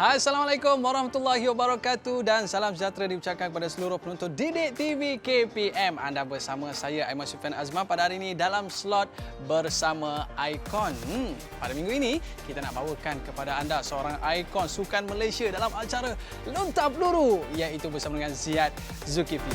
Assalamualaikum warahmatullahi wabarakatuh dan salam sejahtera diucapkan kepada seluruh penonton Didik TV KPM. Anda bersama saya Aiman Sufian Azman pada hari ini dalam slot bersama ikon. Pada minggu ini kita nak bawakan kepada anda seorang ikon sukan Malaysia dalam acara Lontar Peluru iaitu bersama dengan Ziyad Zulkifli.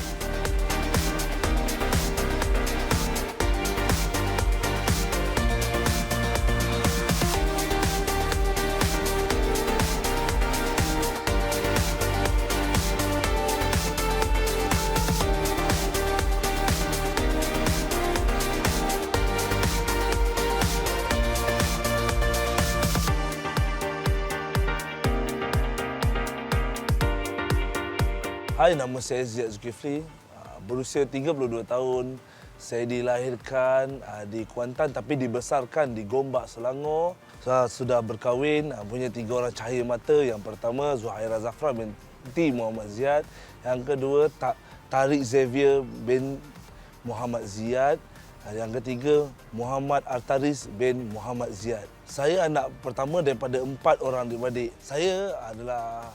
Hai, nama saya Ziyad Zulkifli, berusia 32 tahun. Saya dilahirkan di Kuantan tapi dibesarkan di Gombak, Selangor. Saya sudah berkahwin, punya 3 orang cahaya mata. Yang pertama, Zuhaira Zafra binti Muhammad Ziyad. Yang kedua, Tariq Xavier bin Muhammad Ziyad. Yang ketiga, Muhammad Artaris bin Muhammad Ziyad. Saya anak pertama daripada 4 orang adik-beradik. Saya adalah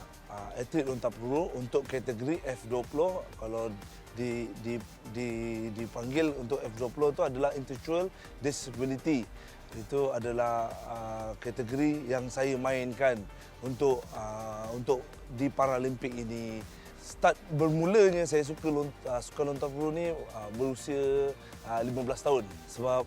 atlet lontar peluru untuk kategori F20. Kalau dipanggil untuk F20 itu adalah intellectual disability. Itu adalah kategori yang saya mainkan untuk di Paralimpik ini. Start bermulanya saya suka lontar peluru ni berusia 15 tahun. Sebab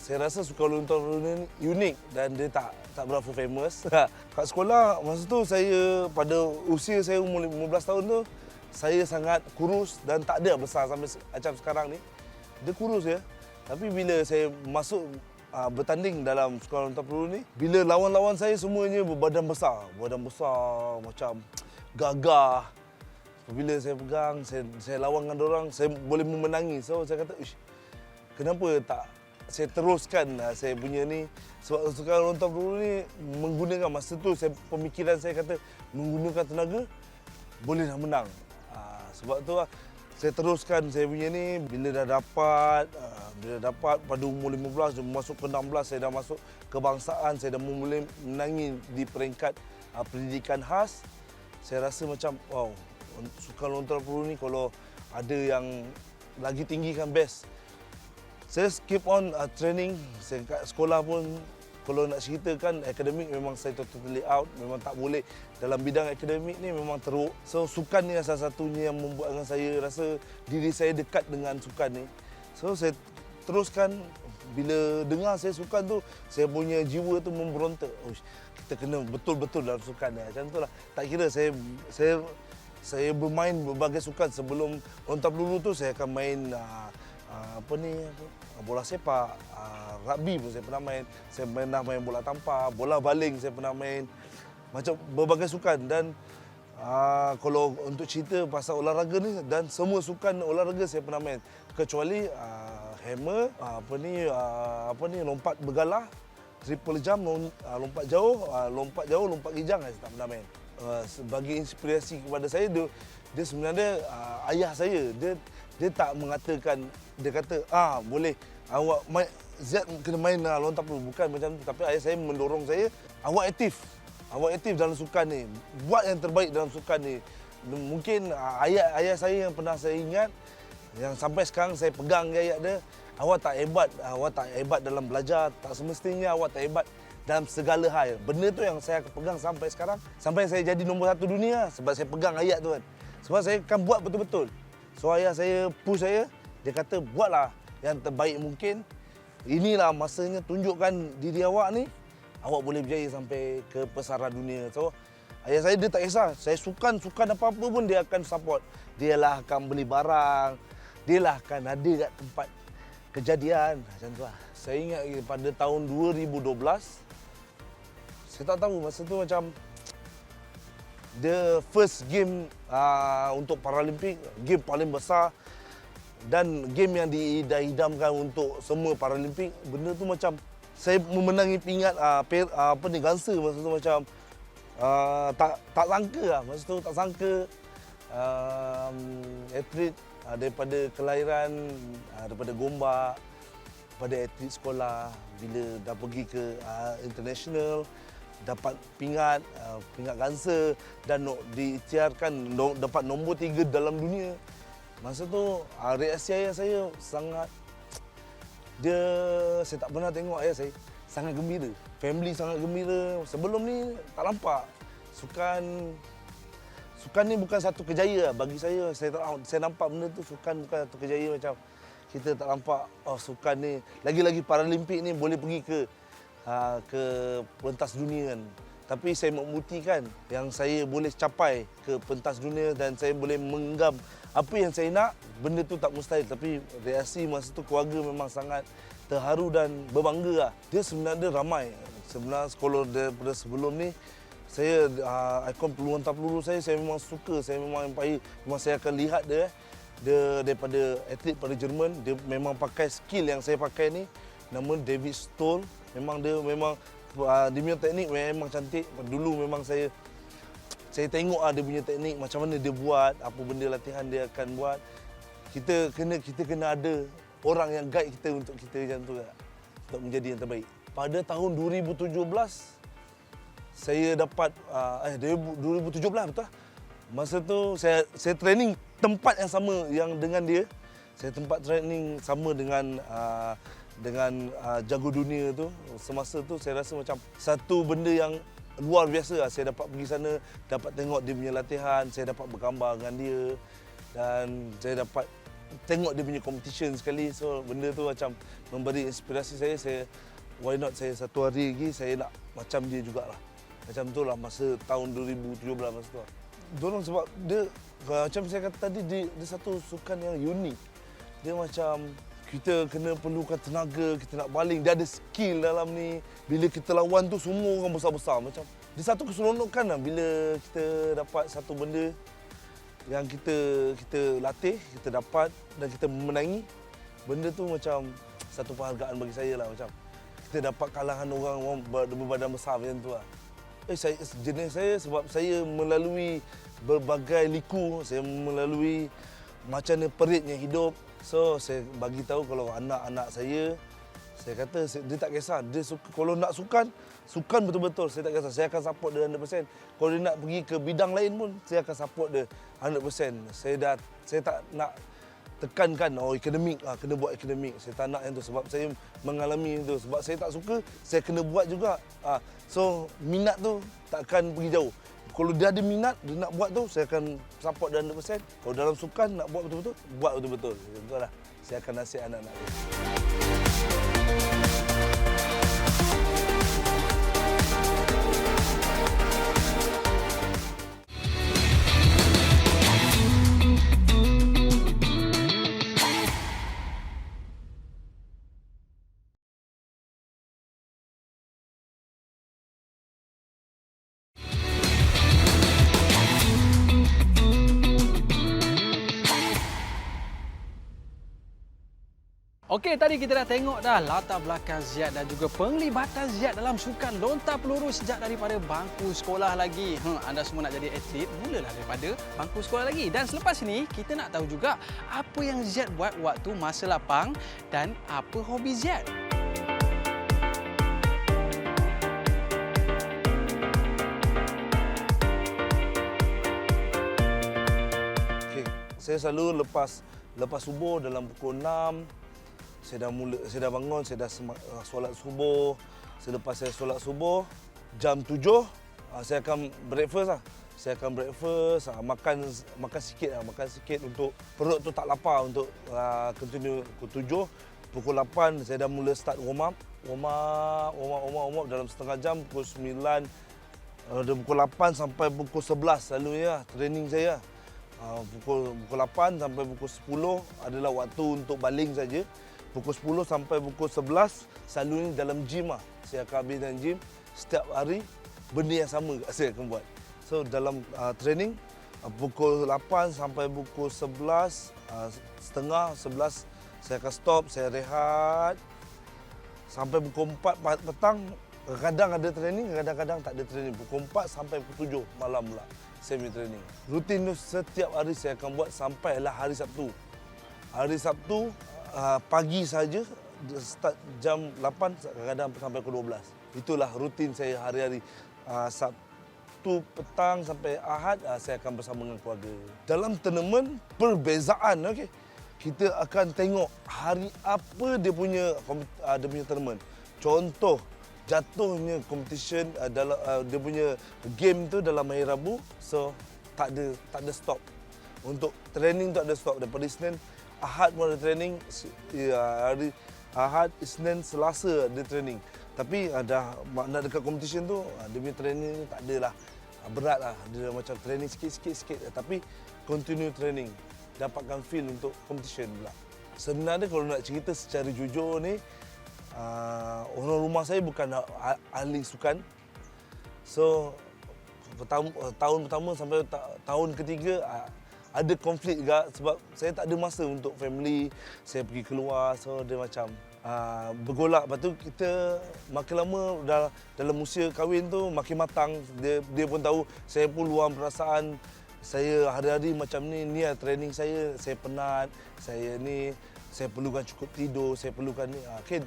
saya rasa sukan lontar peluru ni unik dan dia tak berapa famous. Kat sekolah masa tu saya pada usia saya umur 15 tahun tu saya sangat kurus dan tak ada besar sampai macam sekarang ni. Dia kurus ya. Tapi bila saya masuk bertanding dalam sukan lontar peluru ni, bila lawan-lawan saya semuanya berbadan besar macam gagah. Bila saya pegang, saya lawan dengan dorang, saya boleh memenangi. So saya kata, kenapa tak saya teruskan saya punya ni. Sebab sukan lontar peluru ni menggunakan masa tu pemikiran saya kata menggunakan tenaga boleh dah menang. Sebab tu saya teruskan saya punya ni. Bila dah dapat pada umur 15 masuk ke 16 saya dah masuk kebangsaan, saya dah mula menangi di peringkat pendidikan khas. Saya rasa macam wow, sukan lontar peluru ni kalau ada yang lagi tinggi kan best. Saya keep on training. Saya kat sekolah pun kalau nak ceritakan akademik memang saya totally out. Memang tak boleh. Dalam bidang akademik ni memang teruk. So sukan ni salah satunya yang membuatkan saya rasa diri saya dekat dengan sukan ni. So saya teruskan. Bila dengar saya sukan tu, saya punya jiwa tu memberontak. Kita kena betul-betul dalam sukan ni. Macam tu lah. Tak kira saya bermain berbagai sukan. Sebelum lontar peluru tu saya akan main bola sepak, rugby pun saya pernah main. Saya pernah main bola tampar, bola baling saya pernah main. Macam berbagai sukan dan kalau untuk cerita pasal olahraga ni dan semua sukan olahraga saya pernah main kecuali hammer, lompat bergalah, triple jump, lompat jauh, lompat gijang saya tak pernah main. Bagi inspirasi kepada saya dia sebenarnya ayah saya. Dia tak mengatakan, dia kata boleh awak Ziyad kena main lontar peluru, bukan macam tu. Tapi ayah saya mendorong saya, awak aktif dalam sukan ni, buat yang terbaik dalam sukan ni. Mungkin ayah saya yang pernah saya ingat, yang sampai sekarang saya pegang ayat dia, awak tak hebat dalam belajar, tak semestinya awak tak hebat dalam segala hal. Benda tu yang saya akan pegang sampai sekarang, sampai saya jadi nombor 1 dunia sebab saya pegang ayat tu kan. Sebab saya akan buat betul-betul. So ayah saya push saya, dia kata buatlah yang terbaik mungkin. Inilah masanya, tunjukkan diri awak ni, awak boleh berjaya sampai ke pesara dunia. So ayah saya dia tak kisah, saya sukan apa-apa pun dia akan support. Dia lah akan beli barang, dia lah akan ada kat tempat kejadian. Macam tu lah. Saya ingat pada tahun 2012, saya tak tahu masa tu macam the first game untuk Paralimpik, game paling besar dan game yang diidam-idamkan untuk semua Paralimpik. Benda tu macam saya memenangi pingat Ganser masa tu macam tak sangka lah. Masa tu tak sangka atlet daripada kelahiran daripada Gombak, pada atlet sekolah bila dah pergi ke international, dapat pingat gangsa dan diikhtiarkan dapat nombor 3 dalam dunia. Masa tu reaksi ayah saya sangat, saya tak pernah tengok ayah saya sangat gembira. Family sangat gembira. Sebelum ni tak nampak. Sukan ni bukan satu kejayaan bagi saya. Saya nampak benda tu, sukan bukan satu kejayaan macam kita tak nampak sukan ni. Lagi-lagi Paralimpik ni boleh pergi ke pentas dunia kan. Tapi saya membuktikan yang saya boleh capai ke pentas dunia dan saya boleh mengenggam apa yang saya nak. Benda tu tak mustahil, tapi reaksi masa tu keluarga memang sangat terharu dan berbangga lah. Dia sebenarnya ramai. Sebenarnya kalau daripada sebelum ni, saya ikon peluang tak peluru saya memang suka, saya memang empahir. Memang saya akan lihat dia daripada atlet pada Jerman, dia memang pakai skill yang saya pakai ni. Nama David Stoll, memang dia punya teknik memang cantik. Dulu memang saya tengok dia punya teknik, macam mana dia buat, apa benda latihan dia akan buat. Kita kena ada orang yang guide kita untuk kita macam tu lah, untuk menjadi yang terbaik. Pada tahun 2017 saya dapat 2017 betul. Masa tu saya training tempat yang sama yang dengan dia. Saya tempat training sama dengan jago dunia tu. Semasa tu saya rasa macam satu benda yang luar biasa lah. Saya dapat pergi sana, dapat tengok dia punya latihan, saya dapat bergambar dengan dia dan saya dapat tengok dia punya competition sekali. So benda tu macam memberi inspirasi saya why not saya satu hari lagi saya nak macam dia jugalah. Macam tu lah masa tahun 2017 masa tu. Dorang sebab dia macam saya kata tadi, dia satu sukan yang unik. Dia macam kita kena perlukan tenaga, kita nak baling, dia ada skill dalam ni. Bila kita lawan tu semua orang besar-besar macam. Dia satu keseronokan lah bila kita dapat satu benda yang kita latih, kita dapat dan kita memenangi. Benda tu macam satu penghargaan bagi saya lah, macam kita dapat kalahan orang berbadan besar macam tu lah. Jenis saya sebab saya melalui berbagai liku, saya melalui macam mana peritnya hidup. So saya bagi tahu kalau anak-anak saya kata dia tak kisah, dia suka, kalau nak sukan betul-betul, saya tak kisah, saya akan support dia 100%. Kalau dia nak pergi ke bidang lain pun, saya akan support dia 100%. Saya tak nak tekankan akademik kena buat akademik. Saya tak nak yang tu sebab saya mengalami itu. Sebab saya tak suka, saya kena buat juga. So minat tu takkan pergi jauh. Kalau dia ada minat, dia nak buat tu, saya akan support dia 100%. Kalau dalam sukan nak buat betul-betul, buat betul-betul. Itulah saya akan nasihat anak-anak dia. Okey, tadi kita dah tengok dah latar belakang Ziyad dan juga penglibatan Ziyad dalam sukan lontar peluru sejak daripada bangku sekolah lagi. Anda semua nak jadi atlet, mulalah daripada bangku sekolah lagi. Dan selepas ini, kita nak tahu juga apa yang Ziyad buat waktu masa lapang dan apa hobi Ziyad. Okay. Saya selalu lepas subuh dalam pukul 6, saya dah bangun, saya dah solat subuh. Selepas saya solat subuh, jam 7, saya akan breakfast lah. Saya akan breakfast, makan sikit untuk perut tu tak lapar, untuk continue pukul 7. Pukul 8 saya dah mula start warm up dalam setengah jam. Pukul 9, dari pukul 8 sampai pukul 11 selalunya training saya. Pukul 8 sampai pukul 10 adalah waktu untuk baling saja. Pukul 10 sampai pukul 11 selalunya dalam gym lah. Saya akan habis dalam gym setiap hari, benda yang sama saya akan buat. So dalam training pukul 8 sampai pukul 11, setengah 11 saya akan stop, saya rehat. Sampai pukul 4 petang, kadang ada training, kadang-kadang tak ada training. Pukul 4 sampai pukul 7 malam pula semi training. Rutin tu setiap hari saya akan buat sampailah hari Sabtu. Hari Sabtu pagi saja, start jam 8, kadang-kadang sampai pukul 12. Itulah rutin saya hari-hari. Sabtu petang sampai Ahad saya akan bersama dengan keluarga. Dalam tournament perbezaan, okey. Kita akan tengok hari apa dia punya tournament. Contoh jatuhnya competition dalam dia punya game tu dalam hari Rabu, so tak ada stop. Untuk training tak ada stop daripada Isnin, Ahad pun ada training, hari Ahad, Isnin, Selasa ada training. Tapi dah nak dekat competition tu, dia punya training ni tak adalah berat lah. Dia macam training sikit, tapi continue training. Dapatkan feel untuk competition pula. Sebenarnya kalau nak cerita secara jujur ni, orang rumah saya bukan ahli sukan. So, tahun pertama sampai tahun ketiga ada konflik juga sebab saya tak ada masa untuk family. Saya pergi keluar, so dia macam bergolak. Lepas tu kita makin lama dalam usia kahwin tu makin matang. Dia pun tahu, saya pun luang perasaan. Saya hari-hari macam ni training saya penat, saya perlukan cukup tidur, saya perlukan ni. Okay,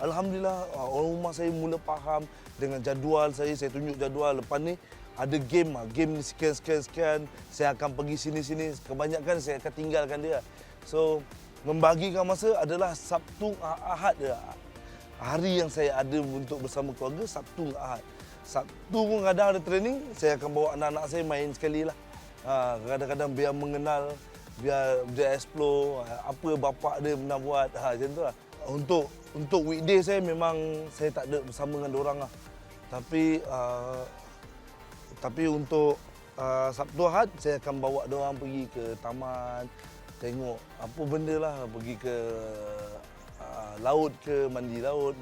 alhamdulillah orang rumah saya mula faham dengan jadual saya tunjuk jadual. Lepas ni ada game ni sekian, saya akan pergi sini-sini. Kebanyakan saya akan tinggalkan dia. So, membagikan masa adalah Sabtu, Ahad dia. Hari yang saya ada untuk bersama keluarga, Sabtu, Ahad. Sabtu pun kadang ada training, saya akan bawa anak-anak saya main sekali lah. Kadang-kadang biar mengenal, biar dia explore apa bapa dia pernah buat, macam tu lah. Untuk weekday saya memang saya tak ada bersama dengan diorang lah. Tapi untuk Sabtu Ahad saya akan bawa diorang pergi ke taman, tengok apa benda lah, pergi ke laut ke, mandi laut,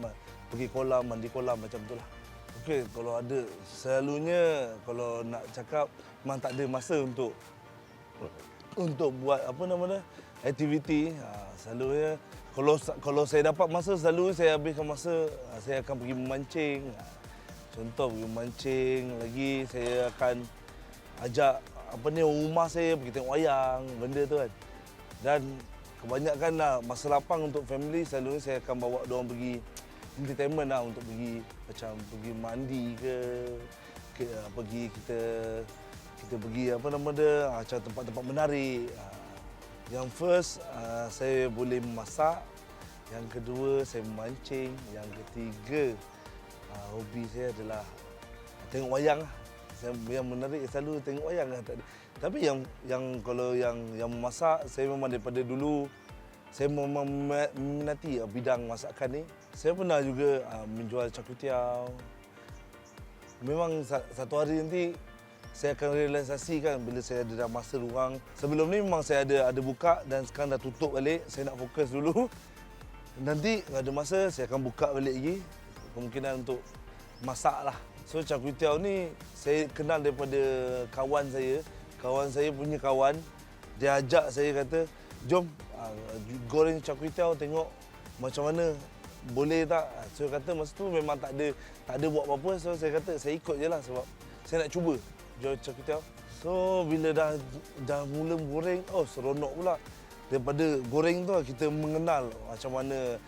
pergi kolam, mandi kolam macam tu lah. Okey, kalau ada, selalunya kalau nak cakap memang tak ada masa untuk buat aktiviti. Selalunya kalau saya dapat masa, selalu saya habiskan masa, saya akan pergi memancing. Contoh pergi memancing, lagi saya akan ajak rumah saya pergi tengok wayang, benda tu kan. Dan kebanyakan masa lapang untuk family, selalunya saya akan bawa diorang pergi entertainment lah, untuk pergi macam pergi mandi ke pergi kita pergi macam tempat-tempat menarik. Yang first saya boleh memasak, yang kedua saya memancing, yang ketiga hobi saya adalah tengok wayang lah. Yang menarik selalu tengok wayang lah. Tapi kalau yang memasak, saya memang daripada dulu saya memang meminati bidang masakan ni. Saya pernah juga menjual char kway teow. Memang satu hari nanti saya akan realisasikan bila saya ada masa luang. Sebelum ni memang saya ada buka dan sekarang dah tutup balik. Saya nak fokus dulu. Nanti ada masa saya akan buka balik lagi. Kemungkinan untuk masak lah. So char kway teow ni saya kenal daripada kawan saya. Kawan saya punya kawan. Dia ajak saya, kata, jom goreng char kway teow, tengok macam mana, boleh tak? So saya kata masa tu memang tak ada buat apa-apa. So saya kata saya ikut je lah sebab saya nak cuba jual char kway teow. So bila dah mula goreng, seronok pula. Daripada goreng tu kita mengenal macam mana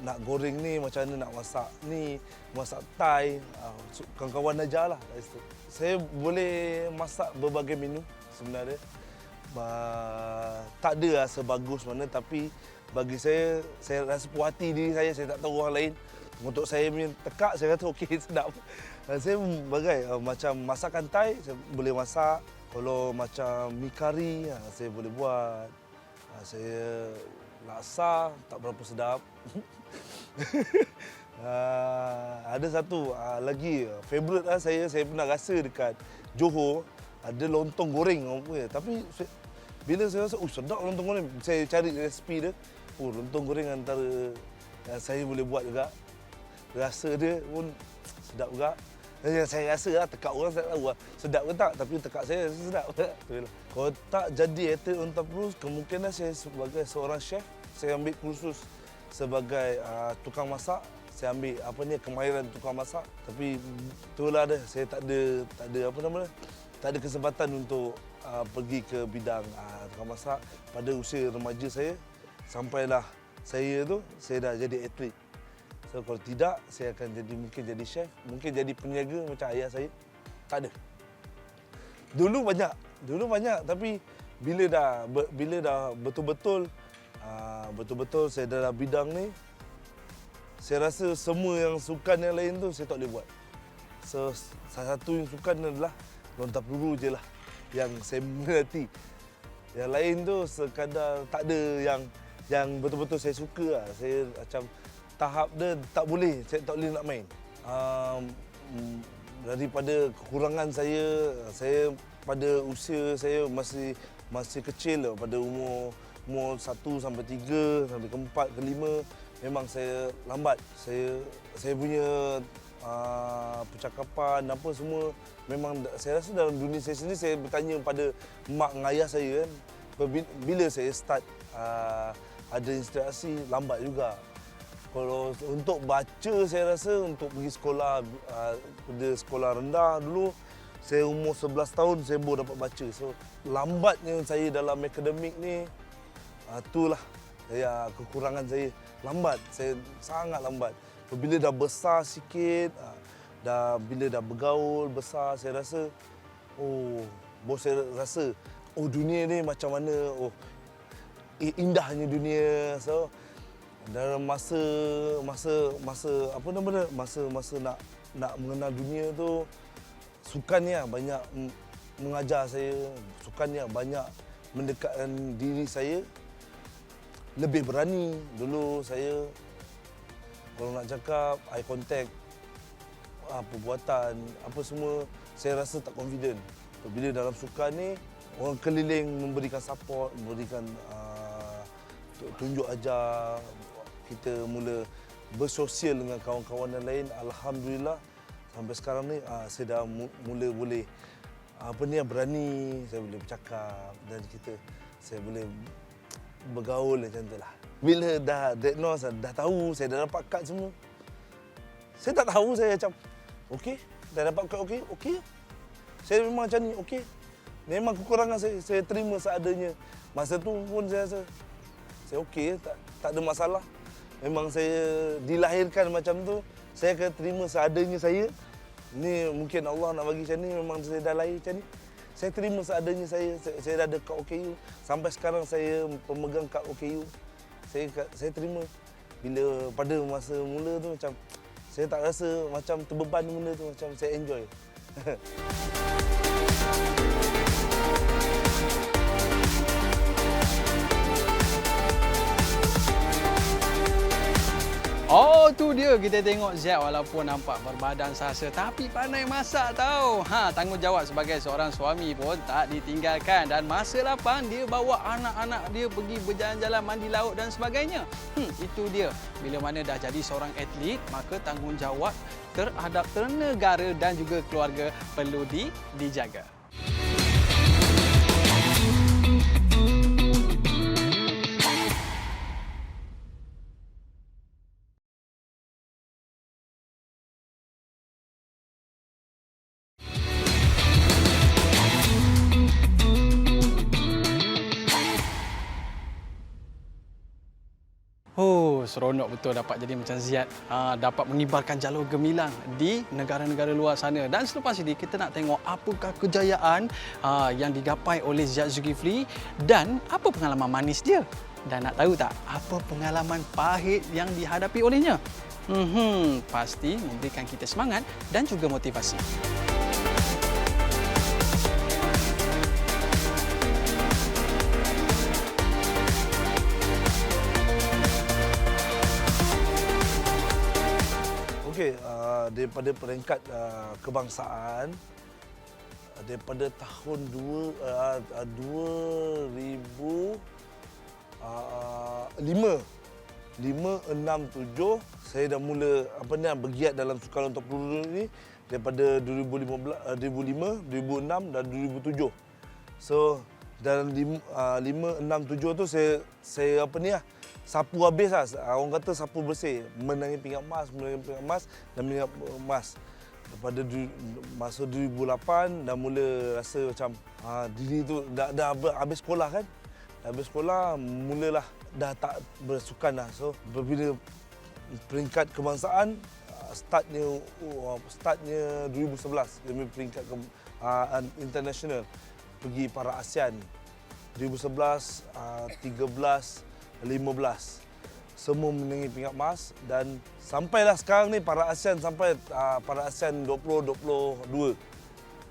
nak goreng ni, macam mana nak masak ni, masak Thai. Kawan-kawan ajar lah dari situ. Saya boleh masak berbagai menu sebenarnya. Tak ada rasa bagus mana, tapi bagi saya rasa puas hati diri saya tak tahu orang lain. Untuk saya punya tekak, saya kata okey, sedap. Saya berbagai macam masakan Thai, saya boleh masak. Kalau macam mi kari, saya boleh buat. Saya laksa, tak berapa sedap. Ada satu lagi, favourite lah saya pernah rasa dekat Johor, ada lontong goreng. Tapi bila saya rasa, sedap lontong goreng, saya cari resipi dia. Lontong goreng antara saya boleh buat juga. Rasa dia pun sedap juga. Saya rasa lah, tekak orang saya tak tahu lah sedap ke tak, tapi tekak saya rasa sedap. Kalau tak jadi atlet Unta-Perus, kemungkinan saya sebagai seorang chef, saya ambil kursus sebagai tukang masak. Saya ambil kemahiran tukang masak. Tapi itulah dia, saya tak ada kesempatan untuk pergi ke bidang tukang masak pada usia remaja saya. Sampailah saya dah jadi atlet. So kalau tidak, saya akan mungkin jadi chef, mungkin jadi peniaga macam ayah saya. Tak ada. Dulu banyak tapi bila dah betul-betul saya dalam bidang ni, saya rasa semua yang sukan yang lain tu saya tak boleh buat. So, salah satu yang sukan adalah lontar peluru je lah yang saya mengerti. Yang lain tu sekadar tak ada yang betul-betul saya suka lah. Saya macam tahap dia tak boleh, saya tak boleh nak main. Daripada kekurangan saya pada usia saya masih kecil lah, pada umur 1 sampai 3 sampai ke 4 ke 5 memang saya lambat. Saya punya percakapan apa semua memang saya rasa dalam dunia saya sendiri, saya bertanya pada mak dan ayah saya kan, bila saya start ada inspirasi lambat juga. Kalau untuk baca, saya rasa untuk pergi sekolah, pada sekolah rendah dulu, saya umur 11 tahun saya baru dapat baca. So, lambatnya saya dalam akademik ni, itulah kekurangan saya. Lambat, saya sangat lambat. Bila dah besar sikit, bila dah bergaul, besar, saya rasa, dunia ni macam mana, indahnya dunia. So, dalam masa nak mengenal dunia tu, sukannya banyak mengajar saya, sukannya banyak mendekatkan diri saya, lebih berani. Dulu saya kalau nak cakap eye contact, perbuatan apa semua, saya rasa tak confident. Bila dalam sukan ni, orang keliling memberikan support, memberikan tunjuk ajar, kita mula bersosial dengan kawan-kawan yang lain. Alhamdulillah sampai sekarang ni saya dah mula boleh berani, saya boleh bercakap dan saya boleh bergaul macam tu lah. Bila dah diagnose, dah tahu, saya dah dapat kad semua. Saya tak tahu, saya macam okey, dah dapat kad okey. Saya memang macam ni, okey. Memang kekurangan saya terima seadanya. Masa tu pun saya rasa saya okey, tak ada masalah. Memang saya dilahirkan macam tu, saya akan terima seadanya saya. Ni mungkin Allah nak bagi macam ni, memang saya dah lahir macam ni. Saya terima seadanya saya dah ada kad OKU. Sampai sekarang saya pemegang kad OKU. Saya terima. Bila pada masa mula tu macam saya tak rasa macam terbeban benda tu, macam saya enjoy. Oh, tu dia kita tengok Ziad walaupun nampak berbadan sasa tapi pandai masak tau. Tanggungjawab sebagai seorang suami pun tak ditinggalkan dan masa lapang dia bawa anak-anak dia pergi berjalan-jalan, mandi laut dan sebagainya. Itu dia. Bila mana dah jadi seorang atlet, maka tanggungjawab terhadap negara dan juga keluarga perlu dijaga. Seronok betul dapat jadi macam Ziad, dapat mengibarkan jalur gemilang di negara-negara luar sana. Dan selepas ini kita nak tengok apakah kejayaan yang digapai oleh Ziad Zulkifli dan apa pengalaman manis dia. Dan nak tahu tak apa pengalaman pahit yang dihadapi olehnya? Pasti memberikan kita semangat dan juga motivasi. Okey, daripada peringkat kebangsaan, daripada tahun 2005-6-7 saya dah mula bergiat dalam sukan lontar peluru ni daripada 2005, 2006 dan 2007. So dalam 5, 6, 7 tu saya sapu habis lah. Orang kata sapu bersih. Menangi pingat emas dan pingat emas. Daripada masa 2008 dah mula rasa macam diri tu dah habis sekolah kan. Dah habis sekolah mulalah dah tak bersukan dah. So bila peringkat kebangsaan startnya 2011 demi peringkat international pergi para ASEAN 2011, 13, 15 semua menangi peringkat emas dan sampailah sekarang ni para ASEAN sampai para ASEAN 2022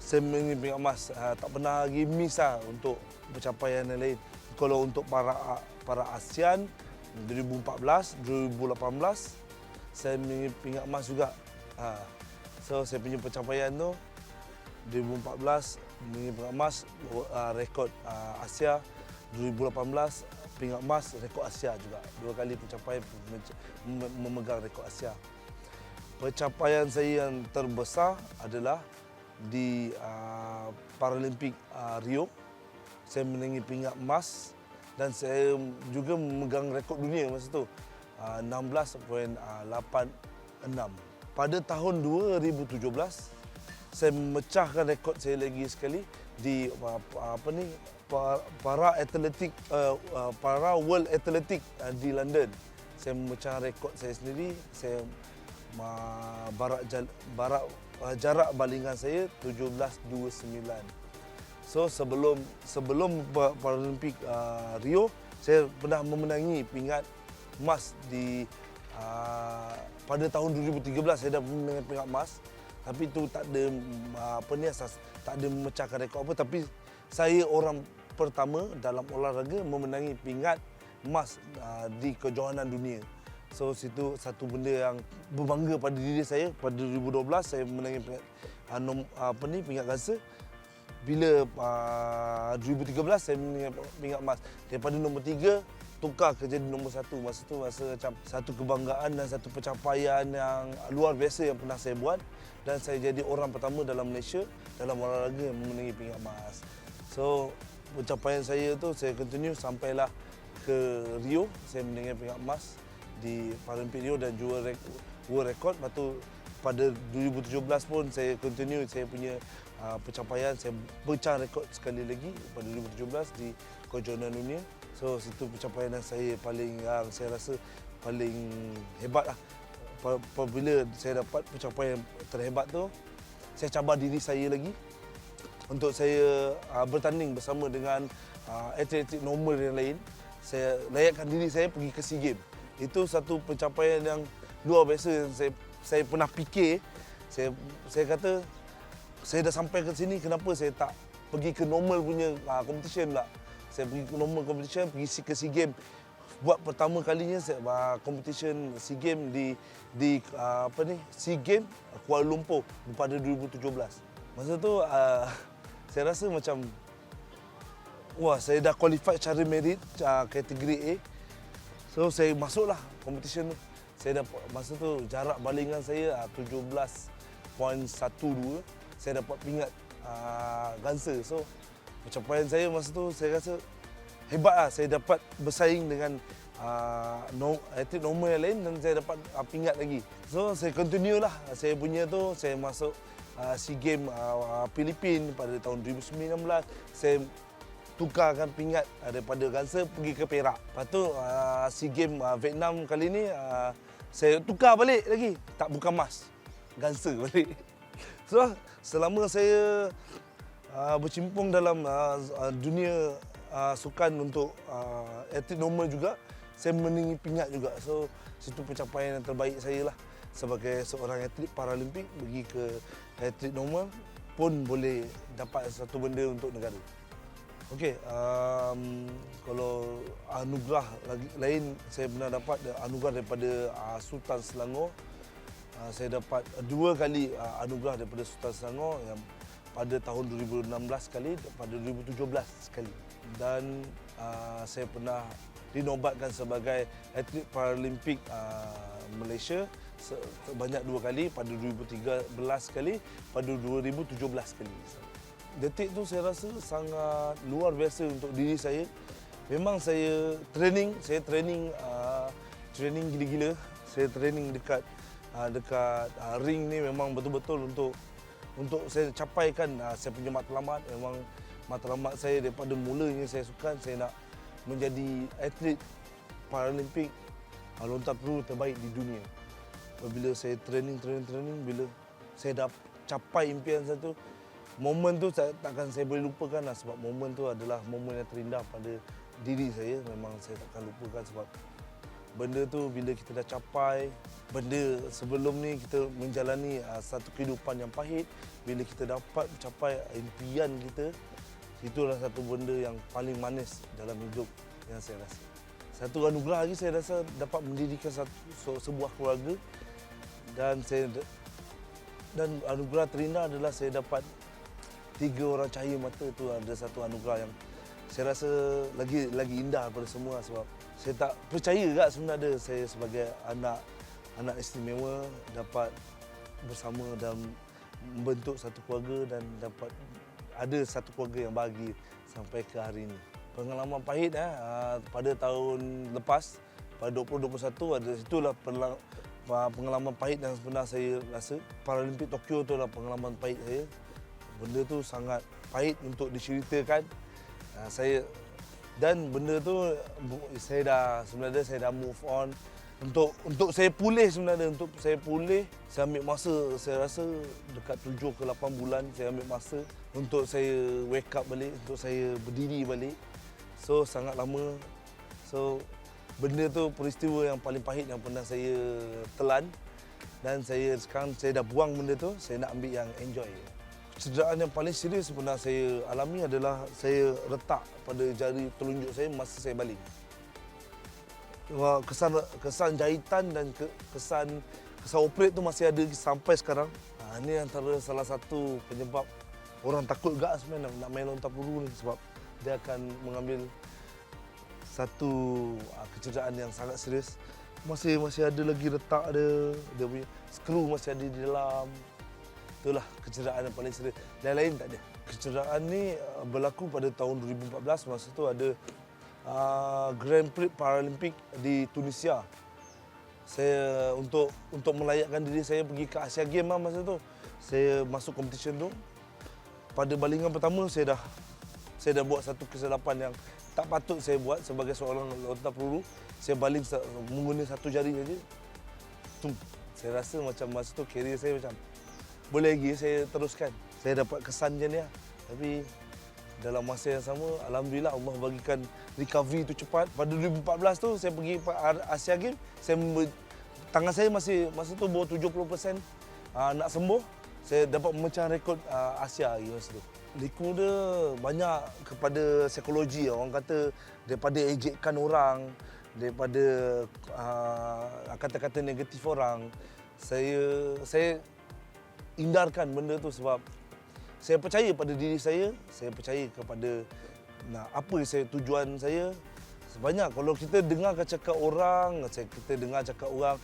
saya menangi peringkat emas, tak pernah lagi miss untuk pencapaian yang lain. Kalau untuk para ASEAN 2014, 2018 saya menangi peringkat emas juga. So saya punya pencapaian tu 2014 menangi peringkat emas, rekod Asia, 2018 peringkat emas, rekod Asia juga. 2 kali pencapaian memegang rekod Asia. Pencapaian saya yang terbesar adalah di Paralimpik Rio. Saya menangi peringkat emas dan saya juga memegang rekod dunia masa tu, 16.86. Pada tahun 2017 saya memecahkan rekod saya lagi sekali di para World Athletic di London. Saya memecahkan rekod saya sendiri. Saya jarak balingan saya 17.29. So sebelum Paralimpik Rio saya pernah memenangi peringkat emas di pada tahun 2013 saya dah memenangi peringkat emas. Tapi itu tak ada memecahkan rekod apa, tapi saya orang pertama dalam olahraga memenangi peringkat emas di kejohanan dunia. So situ satu benda yang berbangga pada diri saya. Pada 2012 saya menangi peringkat gangsa. Bila 2013 saya menangi peringkat emas. Daripada nombor 3 tukar ke jadi nombor 1. Masa tu rasa macam satu kebanggaan dan satu pencapaian yang luar biasa yang pernah saya buat. Dan saya jadi orang pertama dalam Malaysia dalam olahraga yang memenangi peringkat emas. So pencapaian saya tu saya continue sampailah ke Rio. Saya menangi peringkat emas di Paralimpik Rio dan juara world record. Lepas tu pada 2017 pun saya continue saya punya pencapaian. Saya pecah rekod sekali lagi pada 2017 di kejohanan dunia. So situ pencapaian yang saya saya rasa paling hebat lah. Apabila saya dapat pencapaian terhebat tu, saya cabar diri saya lagi untuk saya bertanding bersama dengan atlet normal yang lain. Saya layakkan diri saya pergi ke SEA Games. Itu satu pencapaian yang luar biasa yang saya pernah fikir. Saya kata saya dah sampai ke sini, kenapa saya tak pergi ke normal punya competition pula. Saya pergi ke normal competition, pergi ke SEA Games. Buat pertama kalinya saya competition SEA Games di SEA Games Kuala Lumpur pada 2017. Masa tu saya rasa macam saya dah qualified secara merit kategori A. So saya masuklah competition tu. Saya dapat masa tu jarak balingan saya 17.12. Saya dapat peringkat gangsa. So pencapaian saya masa tu saya rasa hebat lah. Saya dapat bersaing dengan atlet normal yang lain dan saya dapat peringkat lagi. So saya continue lah. Saya punya tu saya masuk SEA Games Filipina pada tahun 2019. Saya tukarkan peringkat daripada gangsa pergi ke perak. Lepas tu SEA Games Vietnam kali ni saya tukar balik lagi. Tak bukan emas, gangsa balik. So selama saya bercimpung dalam dunia sukan untuk atlet normal juga, saya menangi peringkat juga. So situ pencapaian yang terbaik saya lah sebagai seorang atlet Paralimpik. Pergi ke atlet normal pun boleh dapat satu benda untuk negara. Okey, kalau anugerah lain saya pernah dapat anugerah daripada Sultan Selangor. Saya dapat 2 kali anugerah daripada Sultan Selangor yang pada tahun 2016 sekali, pada 2017 sekali. Dan saya pernah dinobatkan sebagai atlet Paralimpik Malaysia sebanyak 2 kali, pada 2013 sekali, pada 2017 sekali. Detik tu saya rasa sangat luar biasa untuk diri saya. Memang saya training gila-gila. Saya training dekat ring ni memang betul-betul untuk saya capaikan saya punya matlamat. Memang matlamat saya daripada mulanya saya sukan saya nak menjadi atlet Paralimpik lontar peluru terbaik di dunia. Bila saya training, bila saya dah capai impian satu, momen tu takkan saya boleh lupakan lah, sebab momen tu adalah momen yang terindah pada diri saya. Memang saya takkan lupakan sebab benda tu bila kita dah capai, benda sebelum ni kita menjalani satu kehidupan yang pahit, bila kita dapat capai impian kita, itulah satu benda yang paling manis dalam hidup yang saya rasa. Satu anugerah lagi saya rasa dapat mendirikan sebuah keluarga, dan anugerah terindah adalah saya dapat 3 orang cahaya mata. Tu ada satu anugerah yang saya rasa lagi indah daripada semua, sebab saya tak percaya juga sebenarnya saya sebagai anak istimewa dapat bersama dan membentuk satu keluarga dan dapat ada satu keluarga yang bahagia sampai ke hari ini. Pengalaman pahit pada tahun lepas, pada 2021, ada itulah pengalaman pahit yang sebenar saya rasa. Paralimpik Tokyo tu adalah pengalaman pahit saya. Benda tu sangat pahit untuk diceritakan. Dan benda tu saya dah move on. Untuk saya pulih sebenarnya, saya ambil masa, saya rasa dekat 7 ke 8 bulan saya ambil masa untuk saya wake up balik, untuk saya berdiri balik. So sangat lama. So benda tu peristiwa yang paling pahit yang pernah saya telan, dan sekarang saya dah buang benda tu, saya nak ambil yang enjoy. Kecederaan yang paling serius pernah saya alami adalah saya retak pada jari telunjuk saya masa saya baling. Kesan jahitan dan kesan operate tu masih ada sampai sekarang. Ini antara salah satu penyebab orang takut gak sebenarnya nak main lontar peluru ni, sebab dia akan mengambil satu kecederaan yang sangat serius. Masih ada lagi retak dia punya skru masih ada di dalam. Itulah kecederaan yang paling serius. Lain-lain tak ada. Kecederaan ni berlaku pada tahun 2014, masa tu ada Grand Prix Paralimpik di Tunisia. Saya untuk melayakkan diri saya pergi ke Asia Games masa tu. Saya masuk competition tu. Pada balingan pertama saya dah buat satu kesilapan yang tak patut saya buat sebagai seorang lontar peluru. Saya baling menggunakan satu jari saja. Saya rasa macam masa tu karier saya macam boleh lagi saya teruskan. Saya dapat kesan macam ni lah. Tapi dalam masa yang sama, alhamdulillah Allah bagikan recovery tu cepat. Pada 2014 tu saya pergi Asia Games, tangan saya masih masa tu bawah 70% nak sembuh. Saya dapat memecah rekod Asia lagi masa tu. Liku dia banyak kepada psikologi. Orang kata daripada ejekkan orang, daripada kata-kata negatif orang, saya hindarkan benda tu sebab saya percaya pada diri saya percaya kepada apa tujuan saya. Sebanyak kalau kita dengar cakap orang, kita dengar cakap orang,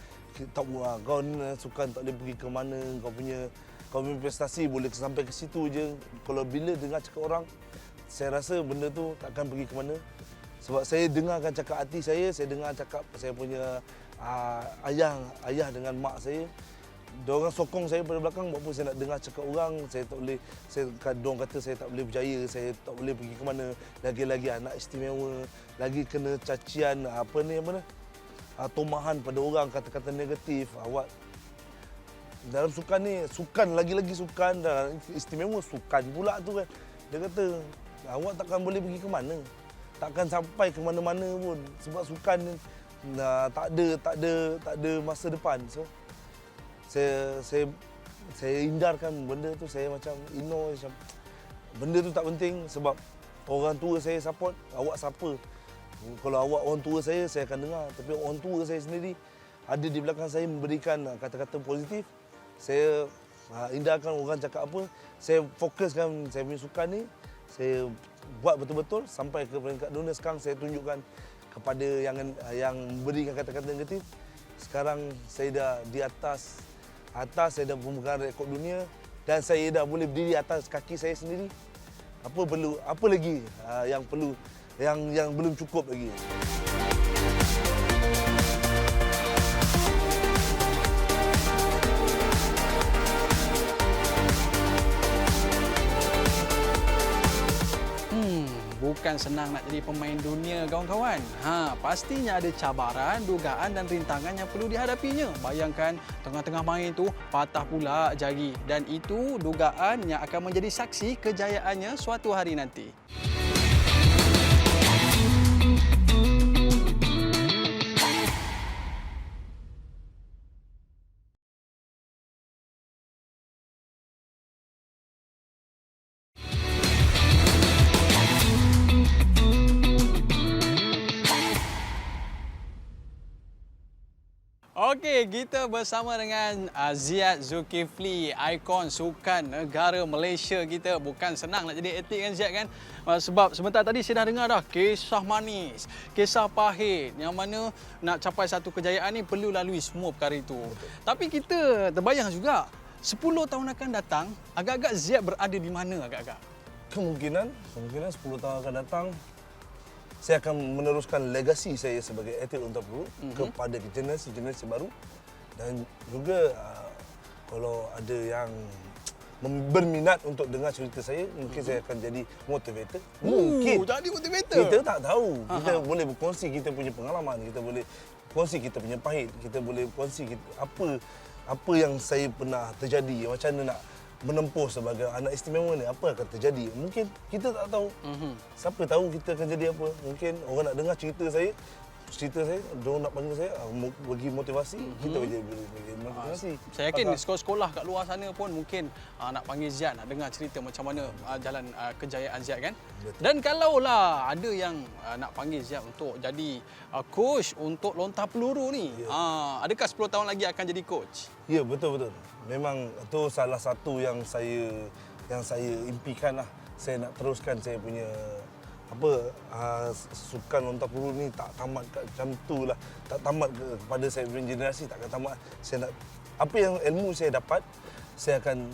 kau ni sukan tak boleh pergi ke mana, kau punya prestasi boleh sampai ke situ je. Kalau bila dengar cakap orang, saya rasa benda tu takkan pergi ke mana. Sebab saya dengarkan cakap hati saya dengar cakap saya punya ayah dengan mak saya. Diorang sokong saya pada belakang, buat apa saya nak dengar cakap orang, diorang kata saya tak boleh berjaya, saya tak boleh pergi ke mana, lagi-lagi anak istimewa, lagi kena cacian, tomahan pada orang, kata-kata negatif. Awak dalam sukan ni, lagi-lagi sukan, dan istimewa sukan pula tu kan. Dia kata, awak takkan boleh pergi ke mana, takkan sampai ke mana-mana pun, sebab sukan ni tak ada masa depan. So saya hindarkan benda tu. Saya macam macam benda tu tak penting, sebab orang tua saya support. Awak siapa? Kalau awak orang tua saya akan dengar. Tapi orang tua saya sendiri ada di belakang saya memberikan kata-kata positif. Saya hindarkan orang cakap apa. Saya fokuskan saya punya sukan ni. Saya buat betul-betul sampai ke peringkat dunia. Sekarang saya tunjukkan kepada yang memberikan kata-kata negatif. Sekarang saya dah di atas, saya dah memegang rekod dunia dan saya dah boleh berdiri atas kaki saya sendiri. Apa lagi yang perlu, yang belum cukup lagi. bukan senang nak jadi pemain dunia kawan-kawan. Pastinya ada cabaran, dugaan dan rintangan yang perlu dihadapinya. Bayangkan tengah-tengah main tu patah pula jari dan itu dugaan yang akan menjadi saksi kejayaannya suatu hari nanti. Okey, kita bersama dengan Ziad Zulkifli, ikon sukan negara Malaysia kita. Bukan senang nak jadi atlet kan Ziad kan? Sebab sebentar tadi saya dah dengar dah kisah manis, kisah pahit yang mana nak capai satu kejayaan ni perlu lalui semua perkara itu. Tapi kita terbayang juga 10 tahun akan datang, agak-agak Ziad berada di mana agak-agak? Kemungkinan 10 tahun akan datang saya akan meneruskan legasi saya sebagai atlet unta peluru kepada generasi baru dan juga kalau ada yang berminat untuk dengar cerita saya, mungkin saya akan jadi motivator. Mungkin jadi motivator. Kita tak tahu. Kita boleh berkongsi kita punya pengalaman, kita boleh kongsi kita punya pahit, kita boleh kongsi apa yang saya pernah terjadi, macam mana nak menempuh sebagai anak istimewa ni, apa akan terjadi. Mungkin kita tak tahu. Siapa tahu kita akan jadi apa. Mungkin orang nak dengar cerita saya, diorang nak panggil saya, bagi motivasi, kita bagi motivasi. Saya yakin di sekolah-sekolah kat luar sana pun mungkin nak panggil Ziad, nak dengar cerita macam mana jalan kejayaan Ziad kan. Betul. Dan kalaulah ada yang nak panggil Ziad untuk jadi coach untuk lontar peluru ni, adakah 10 tahun lagi akan jadi coach? Ya, betul-betul. Memang itu salah satu yang saya impikan lah. Saya nak teruskan saya punya sukan lontar peluru ni tak tamat macam tu lah. Tak tamat kepada saya punya generasi, takkan tamat. Saya nak apa yang ilmu saya dapat, saya akan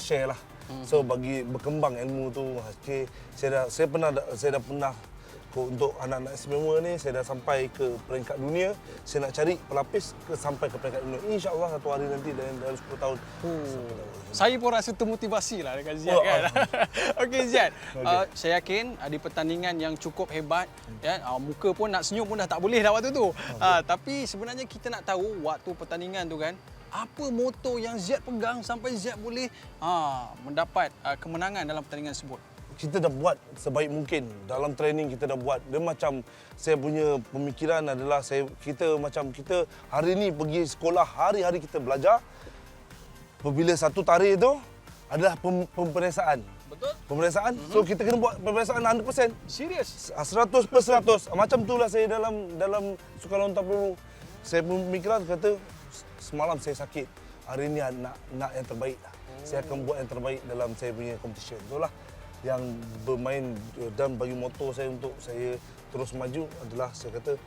share lah. So bagi berkembang ilmu tu, okay, saya dah pernah untuk anak-anak istimewa ni, saya dah sampai ke peringkat dunia. Saya nak cari pelapis sampai ke peringkat dunia. InsyaAllah satu hari nanti dalam 10 tahun. Saya pun rasa termotivasi lah dengan Ziad kan. Okey Ziad, saya yakin di pertandingan yang cukup hebat, ya, muka pun nak senyum pun dah tak boleh dah waktu tu. Tapi sebenarnya kita nak tahu waktu pertandingan tu kan, apa moto yang Ziad pegang sampai Ziad boleh mendapat kemenangan dalam pertandingan tersebut? Kita dah buat sebaik mungkin. Dalam training kita dah buat. Dia macam saya punya pemikiran adalah kita hari ni pergi sekolah, hari-hari kita belajar. Apabila satu tarikh tu adalah pemeriksaan. Betul? Pemeriksaan. So kita kena buat pemeriksaan 100%. Serius? 100%. Macam itulah saya dalam sukan lontar peluru. Saya pemikiran kata semalam saya sakit. Hari ni nak yang terbaik lah. Saya akan buat yang terbaik dalam saya punya competition. Itulah yang bermain dan bagi motor saya untuk saya terus maju adalah saya kata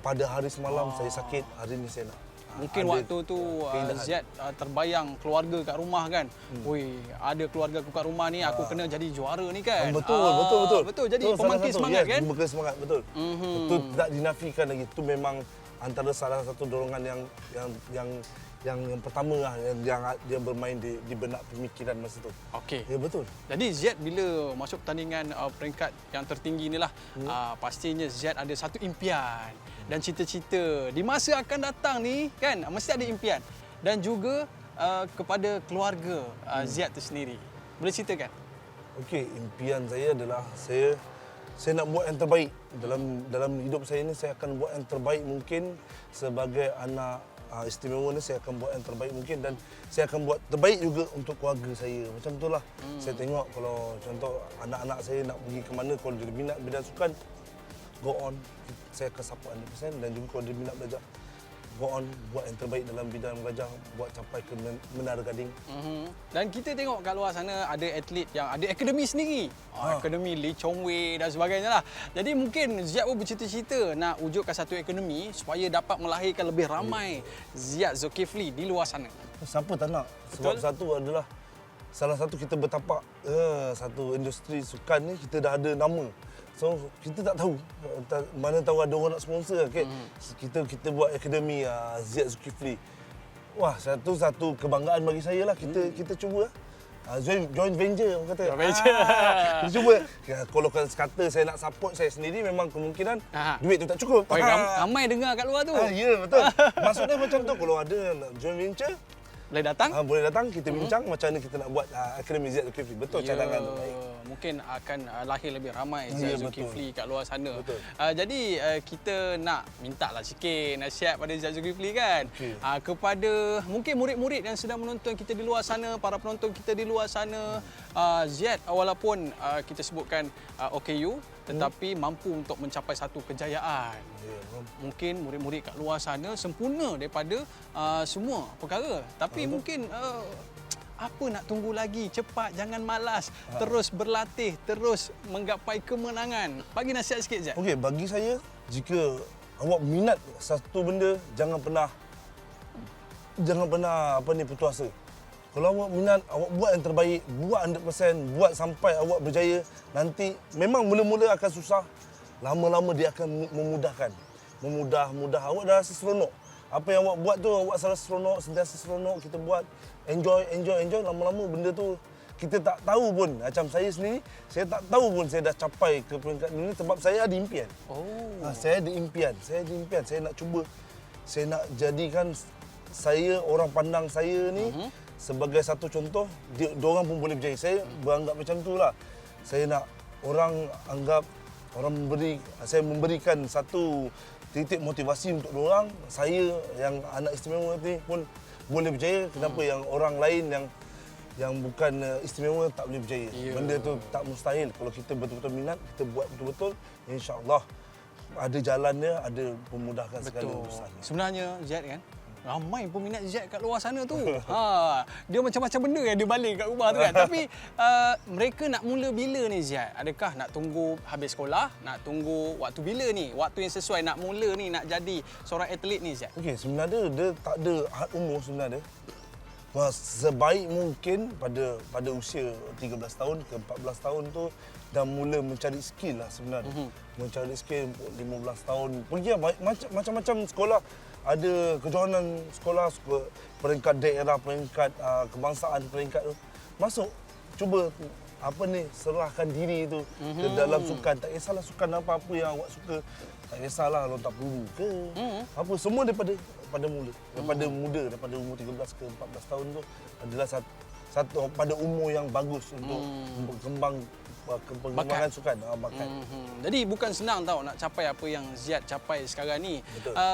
pada hari semalam saya sakit, hari ni saya nak. Mungkin waktu tu Ziad terbayang keluarga kat rumah kan. Ada keluarga aku kat rumah ni, aku kena jadi juara ni kan. Betul. Jadi pembangkit semangat kan? Pembangkit semangat, betul. Itu tak dinafikan lagi. Itu memang antara salah satu dorongan yang pertama lah yang bermain di benak pemikiran masa tu. Okey. Ya, betul. Jadi Ziad bila masuk pertandingan peringkat yang tertinggi ni lah, pastinya Ziad ada satu impian dan cita-cita di masa akan datang ni kan, mesti ada impian dan juga kepada keluarga Ziad tu sendiri. Boleh ceritakan? Okey, impian saya adalah saya nak buat yang terbaik dalam hidup saya ni. Saya akan buat yang terbaik mungkin sebagai anak istimewa ni. Saya akan buat yang terbaik mungkin dan saya akan buat terbaik juga untuk keluarga saya. Macam itulah. Saya tengok kalau contoh anak-anak saya nak pergi ke mana, kalau dia minat bidang sukan, go on. Saya akan support 100% dan juga kalau dia minat belajar, go on, buat yang terbaik dalam bidang belajar, buat capai ke Menara Gading. Dan kita tengok kat luar sana ada atlet yang ada akademi sendiri. Akademi Lee Chong Wei dan sebagainya lah. Jadi mungkin Ziad pun bercita-cita nak wujudkan satu akademi supaya dapat melahirkan lebih ramai Ziad Zulkifli di luar sana. Siapa tak nak? Sebab satu adalah salah satu kita bertapak satu industri sukan ni, kita dah ada nama. So kita tak tahu, mana tahu ada orang nak sponsor. Okay? Kita buat akademi Ziad Zulkifli. Wah, satu kebanggaan bagi saya lah. Kita cuba lah. joint venture orang kata. Joint venture. Kita cuba. Kalau kata saya nak support saya sendiri, memang kemungkinan duit tu tak cukup. Oh, ramai dengar kat luar tu. Ya, betul. Maksudnya macam tu, kalau ada joint venture, Boleh datang? boleh datang, kita bincang macam mana kita nak buat Akademi Ziyad Zulkifli. Betul, cadangan tu baik. Mungkin akan lahir lebih ramai Ya, Ziyad Zulkifli kat luar sana. Betul. Jadi kita nak mintalah sikit nasihat pada Ziyad Zulkifli kan. Okey. Kepada mungkin murid-murid yang sedang menonton kita di luar sana, para penonton kita di luar sana, Ziyad walaupun kita sebutkan OKU tetapi mampu untuk mencapai satu kejayaan. Ya, Mungkin murid-murid kat luar sana sempurna daripada semua perkara. Tapi mungkin apa nak tunggu lagi? Cepat, jangan malas. Terus berlatih, terus menggapai kemenangan. Bagi nasihat sikit, Ziyad. Okey, bagi saya, jika awak minat satu benda, jangan pernah putus asa. Kalau awak minat, awak buat yang terbaik, buat 100%, buat sampai awak berjaya. Nanti memang mula-mula akan susah, lama-lama dia akan memudahkan. Mudah. Awak dah rasa seronok. Apa yang awak buat tu, awak rasa seronok, sentiasa seronok, kita buat, enjoy. Lama-lama benda tu kita tak tahu pun. Macam saya sendiri, saya tak tahu pun saya dah capai ke peringkat ini sebab saya ada impian. Saya ada impian. Saya nak cuba, saya nak jadikan orang pandang saya ni sebagai satu contoh, diorang pun boleh berjaya. Saya beranggap macam itulah. Saya nak saya memberikan satu titik motivasi untuk diorang. Saya yang anak istimewa ni pun boleh berjaya. Kenapa yang orang lain yang bukan istimewa tak boleh berjaya? Benda tu tak mustahil. Kalau kita betul-betul minat, kita buat betul-betul, insya-Allah ada jalannya, ada pemudahkan segala urusan. Sebenarnya Ziyad kan, ramai peminat Ziyad kat luar sana tu. Dia macam-macam benda yang dia balik kat rumah tu kan. Tapi mereka nak mula bila ni Ziyad? Adakah nak tunggu habis sekolah? Nak tunggu waktu bila ni? Waktu yang sesuai nak mula ni, nak jadi seorang atlet ni Ziyad? Okey, sebenarnya dia tak ada had umur sebenarnya. Sebaik mungkin pada usia 13 tahun ke 14 tahun tu dah mula mencari skill lah sebenarnya. Mencari skill 15 tahun. Pergi macam-macam sekolah. Ada kejohanan sekolah, peringkat daerah, peringkat kebangsaan, peringkat tu. Masuk, cuba serahkan diri tu ke dalam sukan. Tak kisahlah sukan apa-apa yang awak suka. Tak kisahlah lontar peluru ke. Apa semua daripada muda, daripada umur 13 ke 14 tahun tu adalah satu pada umur yang bagus untuk perkembangan sukan, bakat. Jadi bukan senang tau nak capai apa yang Ziyad capai sekarang ni.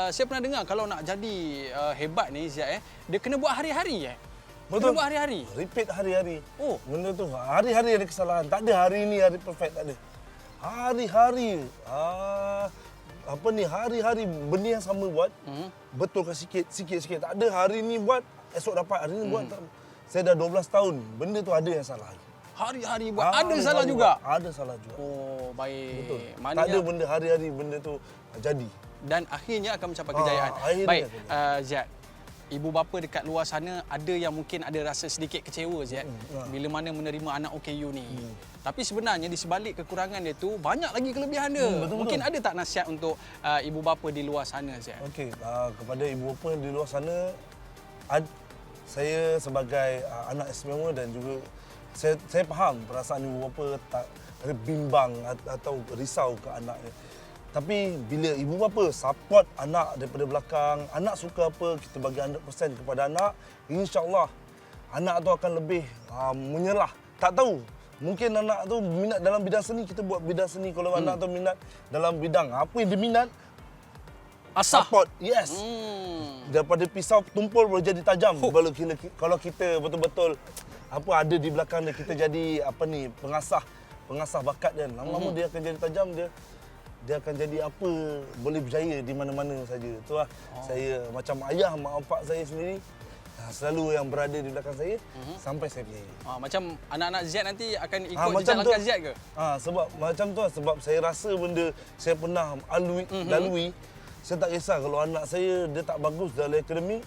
Saya pernah dengar kalau nak jadi hebat ni Ziyad dia kena buat hari-hari Betul. Kena buat hari-hari. Repeat hari-hari. Benda tu hari-hari ada kesalahan. Tak ada hari ni hari perfect, tak ada. Hari-hari. Hari-hari benda yang sama buat. Betulkan sikit-sikit. Tak ada hari ni buat, esok dapat. Hari ni buat tak. Saya dah 12 tahun. Benda tu ada yang salah. Hari-hari buat. Ada salah juga? Ada salah juga. Oh, baik. Betul. Maknanya, tak ada benda hari-hari benda tu jadi. Dan akhirnya akan mencapai kejayaan. Baik, Ziyad. Ibu bapa dekat luar sana ada yang mungkin ada rasa sedikit kecewa Ziyad bila mana menerima anak OKU ni. Tapi sebenarnya di sebalik kekurangan dia tu banyak lagi kelebihan dia. Mungkin ada tak nasihat untuk ibu bapa di luar sana Ziyad? Okey, kepada ibu bapa di luar sana, saya sebagai anak istimewa dan juga saya faham perasaan ibu bapa tak bimbang atau risau ke anaknya. Tapi bila ibu bapa support anak daripada belakang, anak suka apa, kita bagi 100% kepada anak, insya-Allah anak tu akan lebih menyerah. Tak tahu, mungkin anak tu minat dalam bidang seni, kita buat bidang seni. Kalau anak tu minat dalam bidang apa yang dia minat, support. Yes. Daripada pisau tumpul boleh jadi tajam. Kalau kita betul-betul ada di belakang dia, kita jadi pengasah bakat dia. Lama-lama dia akan jadi tajam, dia akan jadi boleh berjaya di mana-mana saja. Itulah saya macam ayah, mak bapak saya sendiri selalu yang berada di belakang saya sampai saya berjaya. Macam anak-anak Ziyad nanti akan ikut jejak langkah Ziyad ke? Sebab macam tu lah, sebab saya rasa benda saya pernah lalui. Saya tak kisah kalau anak saya dia tak bagus dalam akademik,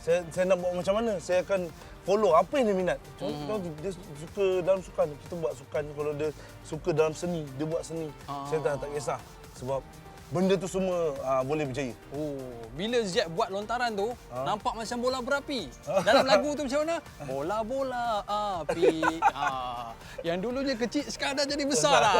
saya nak buat macam mana? Saya akan follow apa yang dia minat. Contoh dia suka dalam sukan, kita buat sukan. Kalau dia suka dalam seni, dia buat seni. Saya tak kisah. Sebab benda tu semua boleh berjaya. Oh, bila Ziyad buat lontaran tu, nampak macam bola berapi. Dalam lagu tu macam mana? Bola-bola api. Yang dulunya kecil sekarang dah jadi besar lah.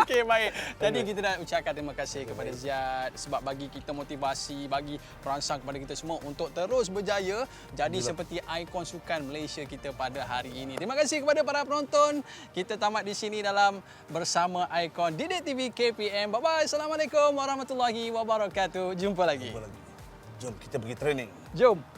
Okey, baik. Jadi kita nak ucapkan terima kasih kepada Ziyad sebab bagi kita motivasi, bagi perangsang kepada kita semua untuk terus berjaya jadi seperti ikon sukan Malaysia kita pada hari ini. Terima kasih kepada para penonton. Kita tamat di sini dalam Bersama Ikon Didik TV KPM. Bye-bye. Assalamualaikum warahmatullahi wabarakatuh. Jumpa lagi. Jom kita pergi training. Jom.